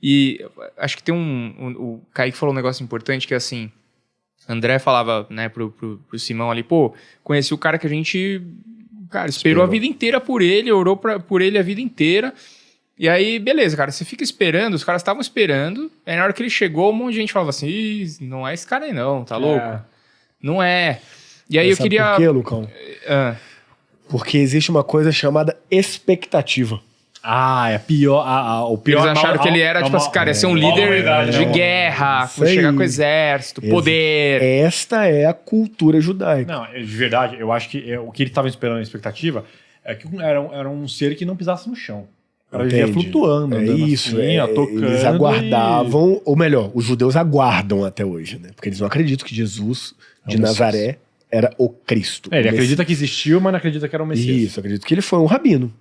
E acho que tem o Kaique falou um negócio importante, que é assim, André falava, né, pro Simão ali, pô, conheci o cara que a gente, cara, esperou a vida inteira por ele, orou por ele a vida inteira. E aí, beleza, cara, você fica esperando, os caras estavam esperando, aí na hora que ele chegou, um monte de gente falava assim, Ih, não é esse cara aí não, tá louco? Não é. E aí Mas eu queria... Por quê, Lucão? Porque existe uma coisa chamada expectativa. É pior. O pior. Eles acharam que ele era, tipo assim, cara, ia ser um líder de guerra, chegar com o exército, poder. Esta é a cultura judaica. Não, de verdade, eu acho que o que ele estava esperando, a expectativa, é que era um ser que não pisasse no chão. Ele ia flutuando, isso, assim, tocando. Eles aguardavam, ou melhor, os judeus aguardam até hoje, né? Porque eles não acreditam que Jesus de Nazaré era o Cristo. Ele acredita que existiu, mas não acredita que era o Messias. Isso, acredito que ele foi um rabino.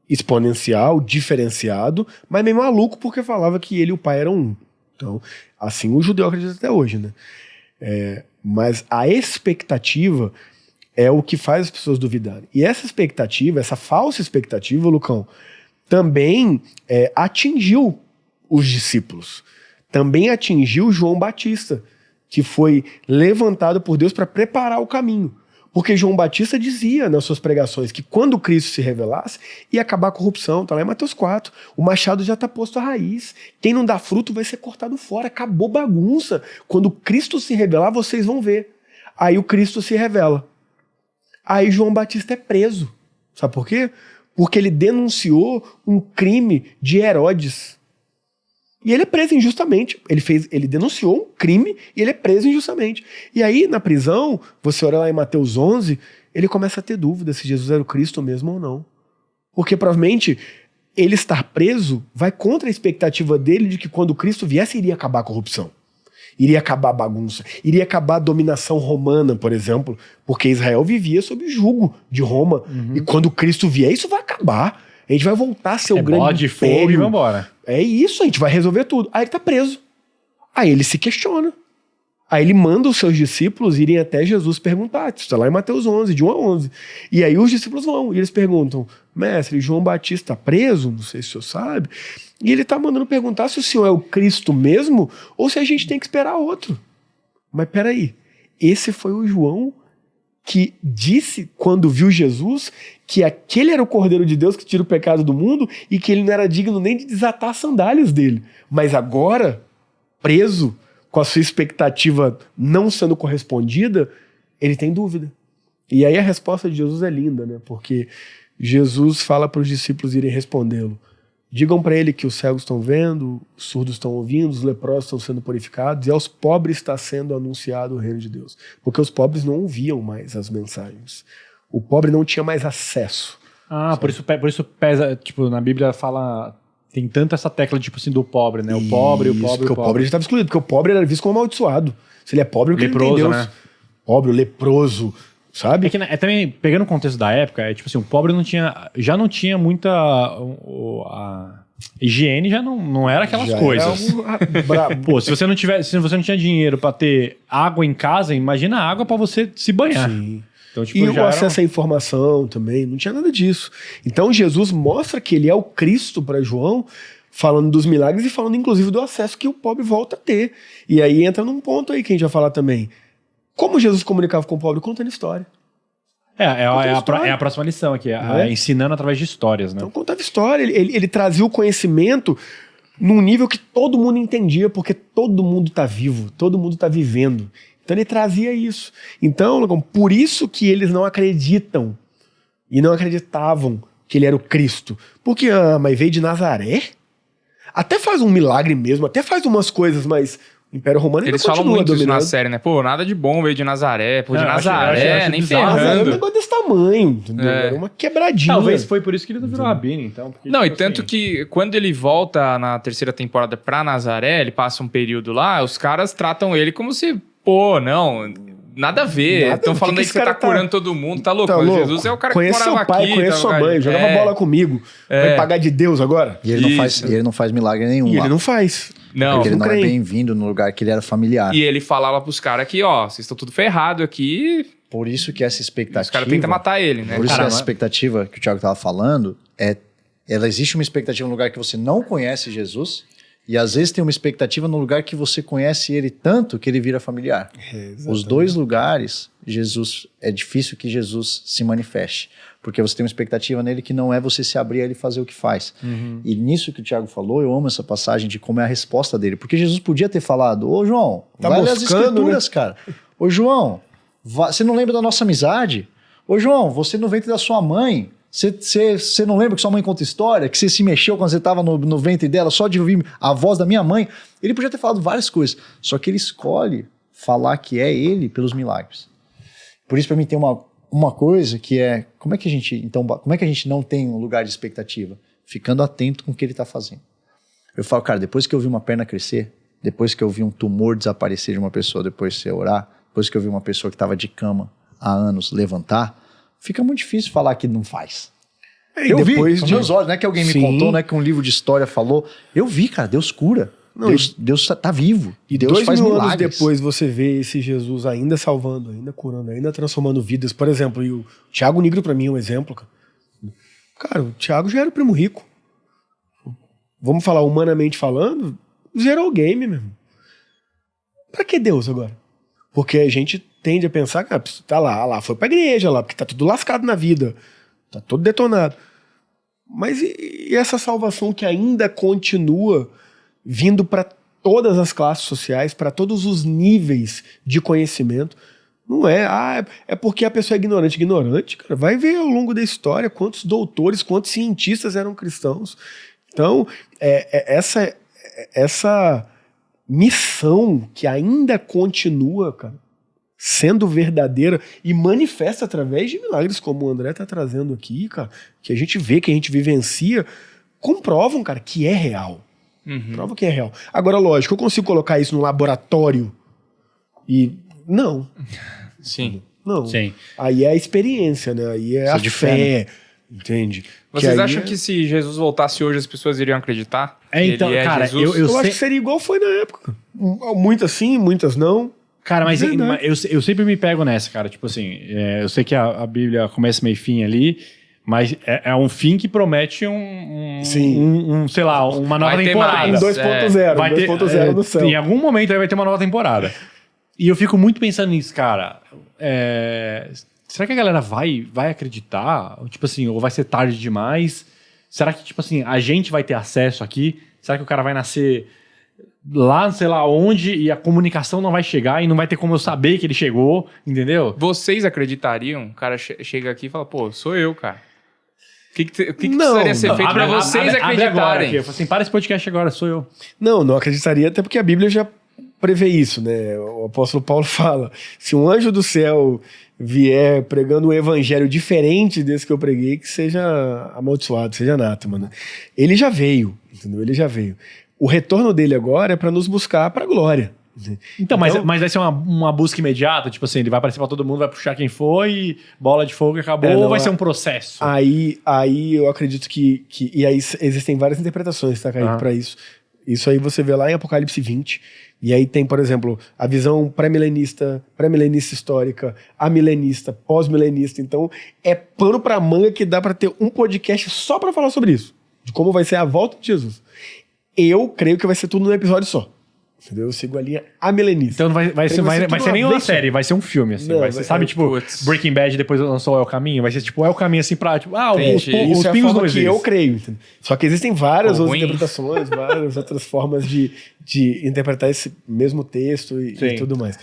Exponencial, diferenciado, mas meio maluco porque falava que ele e o pai eram um. Então, assim o judeu acredita até hoje, né? Mas a expectativa é o que faz as pessoas duvidarem. E essa expectativa, essa falsa expectativa, Lucão, também atingiu os discípulos. Também atingiu João Batista, que foi levantado por Deus para preparar o caminho. Porque João Batista dizia nas suas pregações que quando Cristo se revelasse, ia acabar a corrupção. Está lá em Mateus 4. O machado já está posto à raiz. Quem não dá fruto vai ser cortado fora. Acabou bagunça. Quando Cristo se revelar, vocês vão ver. Aí o Cristo se revela. Aí João Batista é preso. Sabe por quê? Porque ele denunciou um crime de Herodes. E ele é preso injustamente. Ele denunciou um crime e ele é preso injustamente. E aí, na prisão, você olha lá em Mateus 11, ele começa a ter dúvida se Jesus era o Cristo mesmo ou não. Porque provavelmente ele estar preso vai contra a expectativa dele de que quando Cristo viesse iria acabar a corrupção. Iria acabar a bagunça. Iria acabar a dominação romana, por exemplo. Porque Israel vivia sob jugo de Roma. E quando Cristo vier, isso vai acabar. A gente vai voltar a ser o grande império. Fogo e vamos embora. É isso, a gente vai resolver tudo. Aí ele tá preso. Aí ele se questiona. Aí ele manda os seus discípulos irem até Jesus perguntar. Isso está lá em Mateus 11, de 1 a 11. E aí os discípulos vão e eles perguntam, mestre, João Batista está preso? Não sei se o senhor sabe. E ele tá mandando perguntar se o senhor é o Cristo mesmo ou se a gente tem que esperar outro. Mas peraí, esse foi o João que disse, quando viu Jesus, que aquele era o Cordeiro de Deus que tira o pecado do mundo e que ele não era digno nem de desatar as sandálias dele. Mas agora, preso, com a sua expectativa não sendo correspondida, ele tem dúvida. E aí a resposta de Jesus é linda, né? Porque Jesus fala para os discípulos irem respondê-lo. Digam para ele que os cegos estão vendo, os surdos estão ouvindo, os leprosos estão sendo purificados e aos pobres está sendo anunciado o reino de Deus. Porque os pobres não ouviam mais as mensagens. O pobre não tinha mais acesso. Por isso pesa, tipo, na Bíblia fala, tem tanto essa tecla, tipo assim, do pobre, né? O pobre. Porque o pobre já estava excluído, porque o pobre era visto como amaldiçoado. Se ele é pobre, porque leproso, ele não tem Deus. Né? Pobre, o leproso, sabe? Também, pegando o contexto da época, tipo assim, o pobre já não tinha muita... A higiene já não era aquelas Já coisas. Pô, se você não tinha dinheiro pra ter água em casa, imagina a água pra você se banhar. Sim. Então, tipo, E o acesso à informação também, não tinha nada disso. Então Jesus mostra que ele é o Cristo para João, falando dos milagres e falando inclusive do acesso que o pobre volta a ter. E aí entra num ponto aí que a gente vai falar também. Como Jesus comunicava com o pobre? Contando história. É a próxima lição aqui, ensinando através de histórias, né? Então contava história, ele trazia o conhecimento num nível que todo mundo entendia, porque todo mundo está vivo, todo mundo está vivendo. Então ele trazia isso. Então, por isso que eles não acreditam e não acreditavam que ele era o Cristo. Porque, mas veio de Nazaré? Até faz um milagre mesmo, até faz umas coisas, mas o Império Romano ainda Eles falam muito dominando. isso na série, né? Pô, nada de bom veio de Nazaré. Pô, de Nazaré, nem Nazaré era um ferrando. negócio desse tamanho, entendeu? Era uma quebradinha. Talvez foi por isso que ele não virou rabino, então. Porque, Não, tipo, e tanto assim, que quando ele volta na terceira temporada pra Nazaré, ele passa um período lá, os caras tratam ele como se, pô, não, nada a ver. Estão falando aí que você tá curando todo mundo, tá louco? Tá louco. Jesus é o cara Conhece que morava seu pai, aqui. conhece sua mãe, jogava bola comigo. Vai pagar de Deus agora? E ele não faz milagre nenhum E lá. ele não faz. Não. Porque ele não é crê. bem-vindo no lugar que ele era familiar. E ele fala lá pros caras que, ó, vocês estão tudo ferrado aqui. Por isso que essa expectativa... Os caras tentam matar ele, né? Por isso que Cara, essa expectativa que o Thiago estava falando, ela existe uma expectativa no lugar que você não conhece Jesus, E às vezes tem uma expectativa no lugar que você conhece ele tanto que ele vira familiar. Os dois lugares, Jesus, é difícil que Jesus se manifeste. Porque você tem uma expectativa nele que não é você se abrir a ele fazer o que faz. E nisso que o Tiago falou, eu amo essa passagem de como é a resposta dele. Porque Jesus podia ter falado, ô João, vai ler as escrituras, né? Cara. Ô João, você não lembra da nossa amizade? Ô João, você no ventre da sua mãe, você não lembra que sua mãe conta história? Que você se mexeu quando você estava no ventre dela só de ouvir a voz da minha mãe? Ele podia ter falado várias coisas. Só que ele escolhe falar que é ele pelos milagres. Por isso, para mim, tem uma coisa que é, como é que a gente não tem um lugar de expectativa? Ficando atento com o que ele está fazendo. Eu falo, cara, depois que eu vi uma perna crescer, depois que eu vi um tumor desaparecer de uma pessoa, depois de você orar, depois que eu vi uma pessoa que estava de cama há anos levantar, fica muito difícil falar que não faz. Eu vi, com meus olhos, não é que alguém me contou, não é que um livro de história falou. Eu vi, cara, Deus cura. Não, Deus tá vivo. E Deus faz milagres. 2000 anos depois você vê esse Jesus ainda salvando, ainda curando, ainda transformando vidas. Por exemplo, e o Thiago Nigro pra mim é um exemplo. Cara, o Thiago já era o primo rico. Vamos falar humanamente falando, zerou o game mesmo. Pra que Deus agora? Porque a gente tende a pensar que tá lá, foi pra igreja lá, porque tá tudo lascado na vida, tá todo detonado. Mas e essa salvação que ainda continua vindo para todas as classes sociais, para todos os níveis de conhecimento? Não é, é porque a pessoa é ignorante. Ignorante, cara, vai ver ao longo da história quantos doutores, quantos cientistas eram cristãos. Então, essa missão que ainda continua, cara, sendo verdadeira e manifesta através de milagres como o André tá trazendo aqui, cara, que a gente vê, que a gente vivencia, comprovam, cara, que é real. Prova que é real. Agora, lógico, eu consigo colocar isso no laboratório e... Não. Sim. Não. Sim. Aí é a experiência, né? Aí é a fé, entende? Vocês acham que se Jesus voltasse hoje as pessoas iriam acreditar? Então, ele cara, Jesus? Eu acho que seria igual foi na época. Muitas sim, muitas não. Cara, mas eu sempre me pego nessa, cara. Tipo assim, eu sei que a Bíblia começa meio fim ali, mas é um fim que promete sei lá, uma nova temporada. Um 2.0, vai ter 2.0 no céu. Em algum momento aí vai ter uma nova temporada. E eu fico muito pensando nisso, cara. Será que a galera vai acreditar? Tipo assim, ou vai ser tarde demais? Será que, tipo assim, a gente vai ter acesso aqui? Será que o cara vai nascer lá, sei lá onde, e a comunicação não vai chegar e não vai ter como eu saber que ele chegou, entendeu? Vocês acreditariam? O cara chega aqui e fala, pô, sou eu, cara. O que precisaria ser feito pra vocês acreditarem? Agora aqui. Eu falo assim, para esse podcast agora, sou eu. Não acreditaria, até porque a Bíblia já prevê isso, né? O apóstolo Paulo fala, se um anjo do céu vier pregando um evangelho diferente desse que eu preguei, que seja amaldiçoado, seja anátema, né? Ele já veio, entendeu? Ele já veio. O retorno dele agora é para nos buscar para a glória. Então, mas vai ser uma busca imediata? Tipo assim, ele vai aparecer para todo mundo, vai puxar quem foi, e bola de fogo e acabou, ou vai ser um processo? Aí eu acredito que... E aí existem várias interpretações, tá, Kaique, para isso. Isso aí você vê lá em Apocalipse 20. E aí tem, por exemplo, a visão pré-milenista histórica, amilenista, pós-milenista. Então, é pano pra manga que dá para ter um podcast só para falar sobre isso. De como vai ser a volta de Jesus. Eu creio que vai ser tudo num episódio só. Entendeu? Eu sigo a linha amilenista. Então vai ser nem uma série, vai ser um filme, assim. Não, sabe, tipo, Breaking Bad depois lançou o El Caminho? Vai ser tipo, o El Caminho, assim, pra, tipo, os pingos não existem. Eu creio. Entendeu? Só que existem várias outras interpretações, várias outras formas de interpretar esse mesmo texto e tudo mais.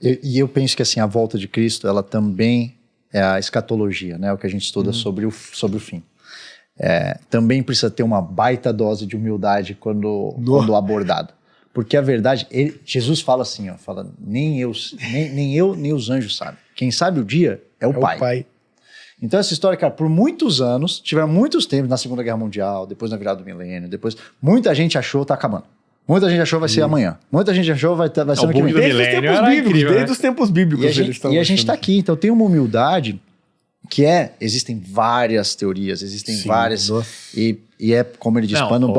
E eu penso que, assim, a volta de Cristo, ela também é a escatologia, né? O que a gente estuda sobre o fim. Também precisa ter uma baita dose de humildade quando abordado. Porque a verdade, Jesus fala assim, fala, nem eu, nem os anjos sabem. Quem sabe o dia é o Pai. Então essa história, cara, por muitos anos, tiveram muitos tempos na Segunda Guerra Mundial, depois na virada do milênio, depois muita gente achou tá acabando. Muita gente achou vai ser amanhã. Muita gente achou vai ser ano que vem. Desde os tempos bíblicos. E a gente tá aqui, então tem uma humildade que existem várias teorias, várias... E é, como ele diz, pano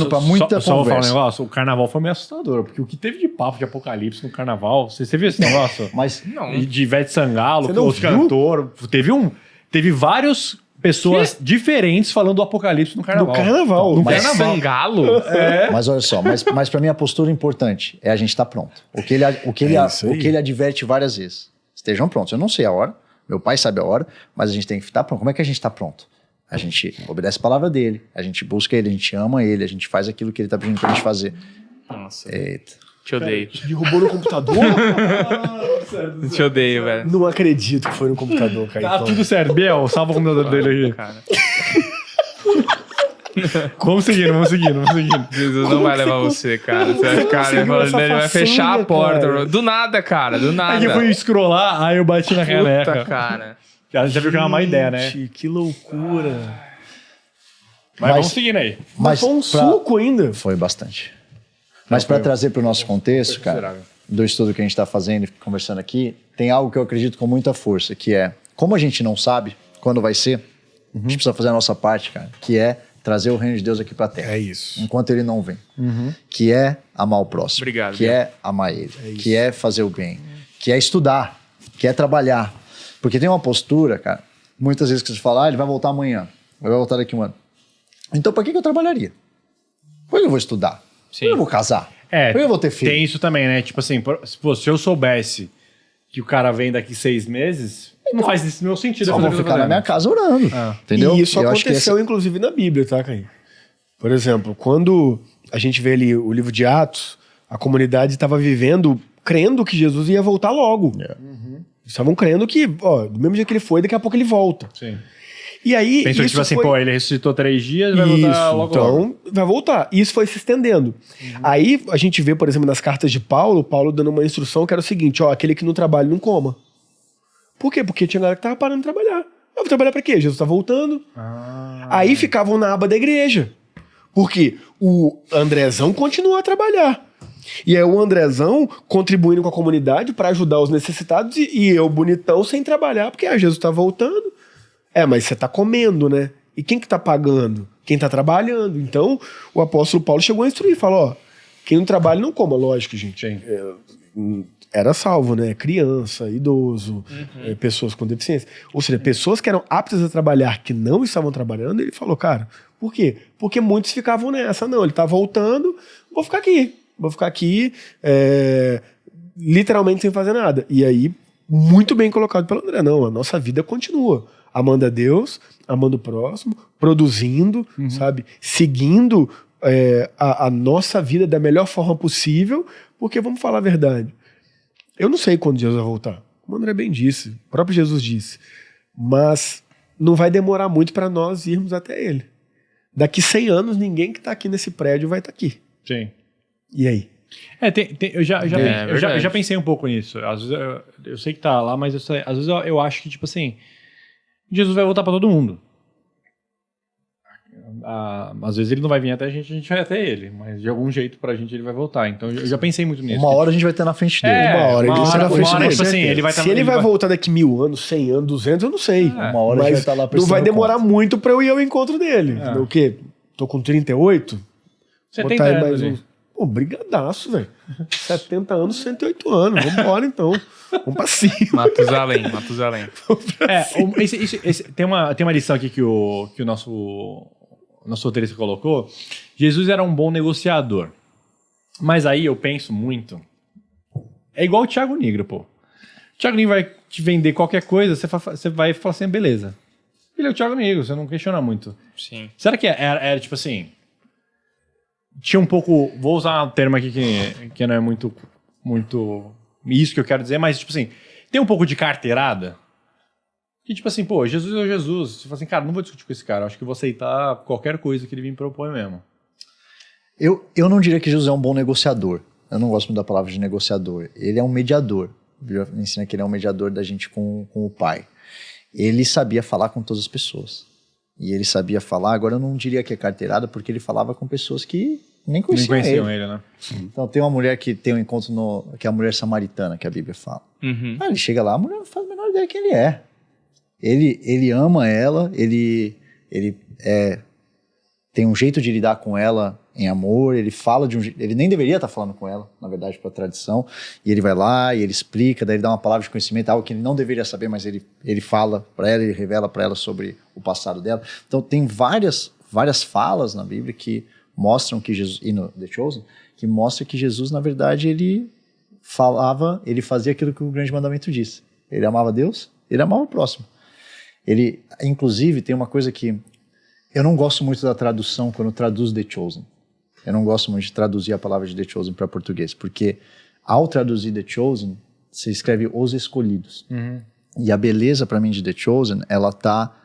pra muita só conversa. Vou falar um negócio, o carnaval foi meio assustador, porque o que teve de papo de apocalipse no carnaval, você viu esse negócio? Mas não. De Ivete Sangalo, os cantores, teve vários pessoas diferentes falando do apocalipse no carnaval. No carnaval. No Mas carnaval. Sangalo? Mas olha só, mas para mim a postura importante é a gente estar pronto. O que ele adverte várias vezes. Estejam prontos. Eu não sei a hora, meu pai sabe a hora, mas a gente tem que estar pronto. Como é que a gente está pronto? A gente obedece a palavra dele, a gente busca ele, a gente ama ele, a gente faz aquilo que ele está pedindo pra gente fazer. Nossa, Eita. te odeio. Derrubou no computador? Te odeio, velho. Não acredito que foi no computador, cara. Tá tudo certo. Biel, salva o computador dele aí. Cara. Vamos seguindo. Jesus não vai levar você, cara. Você vai ficar falando dele, vai fechar a porta. cara? Do nada, cara, do nada. Aí eu fui scrollar, aí eu bati na Puta, caneca. cara. Já viu que é uma má ideia, né? Gente, que loucura. Mas vamos seguindo aí. Mas foi um suco ainda. Foi bastante. Mas para trazer para o nosso contexto, cara, do estudo que a gente está fazendo e conversando aqui, tem algo que eu acredito com muita força, que é, como a gente não sabe quando vai ser, a gente precisa fazer a nossa parte, cara, que é trazer o reino de Deus aqui para a Terra. É isso. Enquanto ele não vem. Que é amar o próximo. Obrigado, que é amar ele. Que é fazer o bem. Que é estudar. Que é trabalhar. Porque tem uma postura, cara, muitas vezes que você fala, ele vai voltar amanhã. Ele vai voltar daqui um ano. Então, para que eu trabalharia? Por que eu vou estudar? Por que eu vou casar? Por que eu vou ter filho? Tem isso também, né? Tipo assim, se eu soubesse que o cara vem daqui 6 meses, não faz esse meu sentido. Só vou ficar na minha casa orando. Entendeu? E isso Eu acho que aconteceu, inclusive, na Bíblia, tá, Caim? Por exemplo, quando a gente vê ali o livro de Atos, a comunidade estava vivendo, crendo que Jesus ia voltar logo. Estavam crendo que, ó, do mesmo jeito que ele foi, daqui a pouco ele volta. Sim. E aí. Pensou que, tipo assim, pô, ele ressuscitou 3 dias, vai isso, voltar logo. então, vai voltar. E isso foi se estendendo. Aí a gente vê, por exemplo, nas cartas de Paulo dando uma instrução que era o seguinte: ó, aquele que não trabalha não coma. Por quê? Porque tinha galera que tava parando de trabalhar. Eu vou trabalhar pra quê? Jesus tá voltando. Aí ficavam na aba da igreja. Porque o Andrezão continuou a trabalhar. E aí o Andrezão contribuindo com a comunidade para ajudar os necessitados e eu, bonitão, sem trabalhar, porque Jesus tá voltando. Mas você tá comendo, né? E quem que tá pagando? Quem tá trabalhando. Então, o apóstolo Paulo chegou a instruir, falou, ó, quem não trabalha não coma, lógico, gente. Era salvo, né? Criança, idoso, pessoas com deficiência. Ou seja, pessoas que eram aptas a trabalhar, que não estavam trabalhando, ele falou, cara, por quê? Porque muitos ficavam nessa. Não, ele tá voltando, vou ficar aqui, literalmente sem fazer nada. E aí, muito bem colocado pelo André. Não, a nossa vida continua. Amando a Deus, amando o próximo, produzindo, sabe? Seguindo a nossa vida da melhor forma possível, porque vamos falar a verdade. Eu não sei quando Jesus vai voltar. Como o André bem disse, o próprio Jesus disse. Mas não vai demorar muito para nós irmos até ele. Daqui 100 anos, ninguém que está aqui nesse prédio vai estar aqui. Sim. E aí? Eu já pensei um pouco nisso. Às vezes eu sei que tá lá, mas às vezes eu acho que, tipo assim, Jesus vai voltar pra todo mundo. Às vezes ele não vai vir até a gente vai até ele, mas de algum jeito pra gente ele vai voltar. Então eu já pensei muito nisso. Uma hora a gente vai ter na frente dele. Uma hora ele vai estar na frente dele. Tipo assim, Se ele vai voltar daqui 1000 anos, 100 anos, 200, eu não sei. Uma hora mas ele vai estar lá não vai demorar muito pra eu ir ao encontro dele. O quê? Tô com 38? 70 botar aí anos, mais um. Pô, brigadaço, velho. 70 anos, 108 anos. Vambora, então. Vamos pra cima. Matusalém. Tem uma lição aqui que o nosso roteirista colocou. Jesus era um bom negociador. Mas aí eu penso muito. É igual o Thiago Nigro, pô. O Thiago Nigro vai te vender qualquer coisa, você vai falar assim, beleza. Ele é o Thiago Nigro, você não questiona muito. Sim. Será que era tipo assim... Tinha um pouco... Vou usar um termo aqui que não é muito isso que eu quero dizer, mas tipo assim, tem um pouco de carteirada. Que tipo assim, pô, Jesus é Jesus. Você fala assim, cara, não vou discutir com esse cara. Acho que vou aceitar qualquer coisa que ele me propõe mesmo. Eu não diria que Jesus é um bom negociador. Eu não gosto muito da palavra de negociador. Ele é um mediador. A Bíblia ensina que ele é um mediador da gente com o Pai. Ele sabia falar com todas as pessoas. E ele sabia falar, agora eu não diria que é carteirada, porque ele falava com pessoas que nem conheciam ele, né? Então tem uma mulher que tem um encontro que é a mulher samaritana, que a Bíblia fala. Ele chega lá, a mulher não faz a menor ideia quem ele é. Ele ama ela, ele tem um jeito de lidar com ela em amor, ele fala de um jeito, ele nem deveria estar falando com ela, na verdade, para a tradição, e ele vai lá e ele explica, daí ele dá uma palavra de conhecimento, algo que ele não deveria saber, mas ele fala para ela, ele revela para ela sobre o passado dela. Então tem várias falas na Bíblia que mostram que Jesus, e no The Chosen, que mostra que Jesus, na verdade, ele fazia aquilo que o grande mandamento diz. Ele amava Deus, ele amava o próximo. Ele, inclusive, tem uma coisa que eu não gosto muito da tradução quando traduz The Chosen. Eu não gosto muito de traduzir a palavra de The Chosen para português, porque ao traduzir The Chosen, você escreve os escolhidos. E a beleza para mim de The Chosen, ela tá...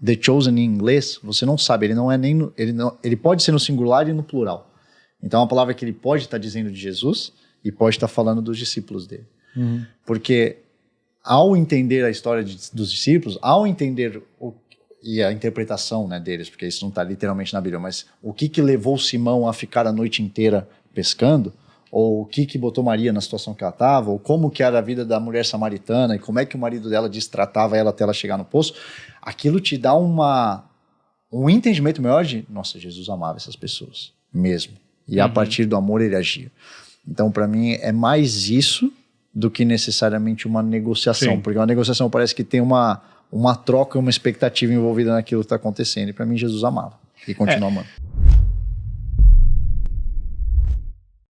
The Chosen em inglês, você não sabe, ele não é nem... ele pode ser no singular e no plural. Então é uma palavra que ele pode estar dizendo de Jesus e pode estar falando dos discípulos dele. Porque ao entender a história dos discípulos, ao entender e a interpretação, né, deles, porque isso não está literalmente na Bíblia, mas o que levou Simão a ficar a noite inteira pescando, ou o que botou Maria na situação que ela estava, ou como que era a vida da mulher dessamaritana, e como é que o marido dela destratava ela até ela chegar no poço, aquilo te dá um entendimento maior de, nossa, Jesus amava essas pessoas, mesmo. E a partir do amor ele agia. Então, para mim, é mais isso do que necessariamente uma negociação, porque uma negociação parece que tem uma troca, uma expectativa envolvida naquilo que está acontecendo. E para mim, Jesus amava e continua amando.